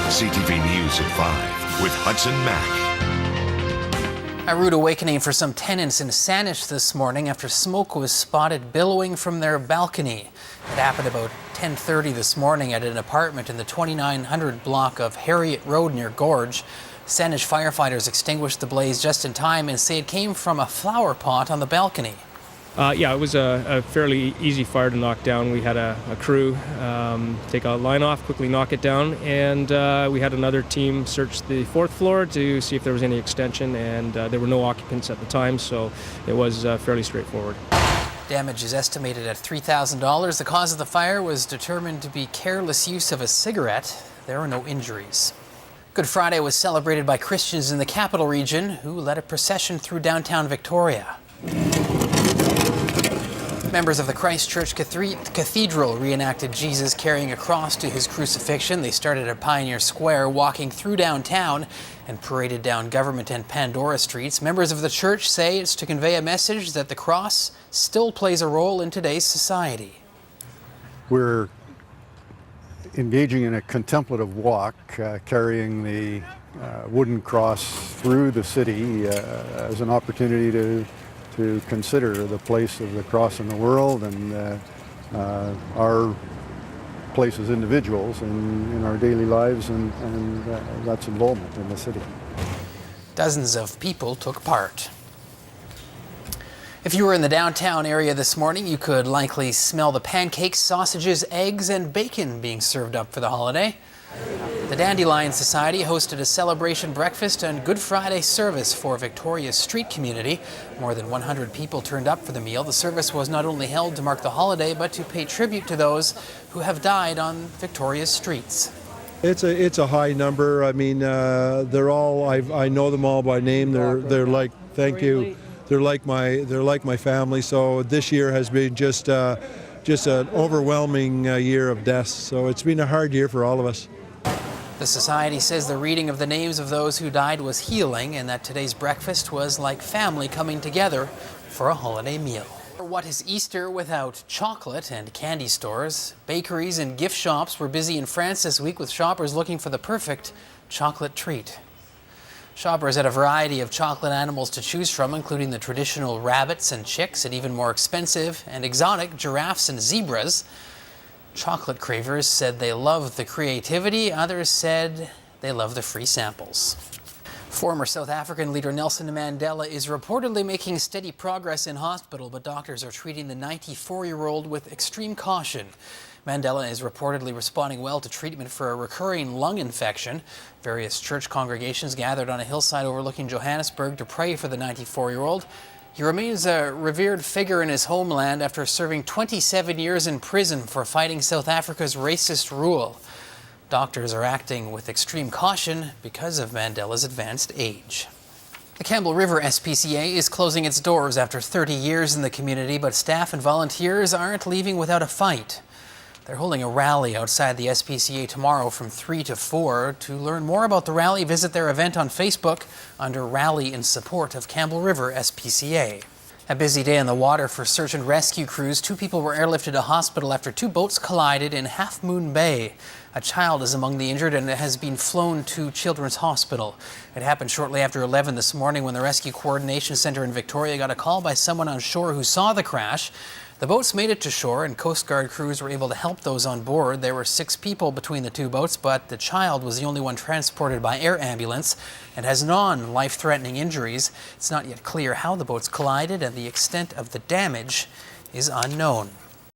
CTV News at 5 with Hudson Mack. A rude awakening for some tenants in Saanich this morning after smoke was spotted billowing from their balcony. It happened about 10:30 this morning at an apartment in the 2900 block of Harriet Road near Gorge. Saanich firefighters extinguished the blaze just in time and say it came from a flower pot on the balcony. Yeah, it was a fairly easy fire to knock down. We had a crew take a line off, quickly knock it down, and we had another team search the fourth floor to see if there was any extension, and there were no occupants at the time, so it was fairly straightforward. Damage is estimated at $3,000. The cause of the fire was determined to be careless use of a cigarette. There were no injuries. Good Friday was celebrated by Christians in the Capital Region who led a procession through downtown Victoria. Members of the Christchurch Cathedral reenacted Jesus carrying a cross to his crucifixion. They started at Pioneer Square, walking through downtown and paraded down Government and Pandora Streets. Members of the church say it's to convey a message that the cross still plays a role in today's society. We're engaging in a contemplative walk, carrying the wooden cross through the city as an opportunity to consider the place of the cross in the world and our place as individuals in our daily lives and that's involvement in the city. Dozens of people took part. If you were in the downtown area this morning, you could likely smell the pancakes, sausages, eggs, and bacon being served up for the holiday. The Dandelion Society hosted a celebration breakfast and Good Friday service for Victoria's street community. More than 100 people turned up for the meal. The service was not only held to mark the holiday, but to pay tribute to those who have died on Victoria's streets. It's a high number. I mean, they're all, I know them all by name. They're like, thank you. They're like my family. So this year has been just an overwhelming year of deaths. So it's been a hard year for all of us. The Society says the reading of the names of those who died was healing and that today's breakfast was like family coming together for a holiday meal. What is Easter without chocolate and candy stores? Bakeries and gift shops were busy in France this week with shoppers looking for the perfect chocolate treat. Shoppers had a variety of chocolate animals to choose from, including the traditional rabbits and chicks and even more expensive and exotic giraffes and zebras. Chocolate cravers said they loved the creativity. Others said they loved the free samples. Former South African leader Nelson Mandela is reportedly making steady progress in hospital, but doctors are treating the 94-year-old with extreme caution. Mandela is reportedly responding well to treatment for a recurring lung infection. Various church congregations gathered on a hillside overlooking Johannesburg to pray for the 94-year-old. He remains a revered figure in his homeland after serving 27 years in prison for fighting South Africa's racist rule. Doctors are acting with extreme caution because of Mandela's advanced age. The Campbell River SPCA is closing its doors after 30 years in the community, but staff and volunteers aren't leaving without a fight. They're holding a rally outside the SPCA tomorrow from 3 to 4. To learn more about the rally, visit their event on Facebook under Rally in Support of Campbell River SPCA. A busy day on the water for search and rescue crews. 2 people were airlifted to hospital after 2 boats collided in Half Moon Bay. A child is among the injured and has been flown to Children's Hospital. It happened shortly after 11 this morning when the Rescue Coordination Center in Victoria got a call by someone on shore who saw the crash. The boats made it to shore and Coast Guard crews were able to help those on board. There were 6 people between the 2 boats, but the child was the only one transported by air ambulance and has non-life-threatening injuries. It's not yet clear how the boats collided and the extent of the damage is unknown.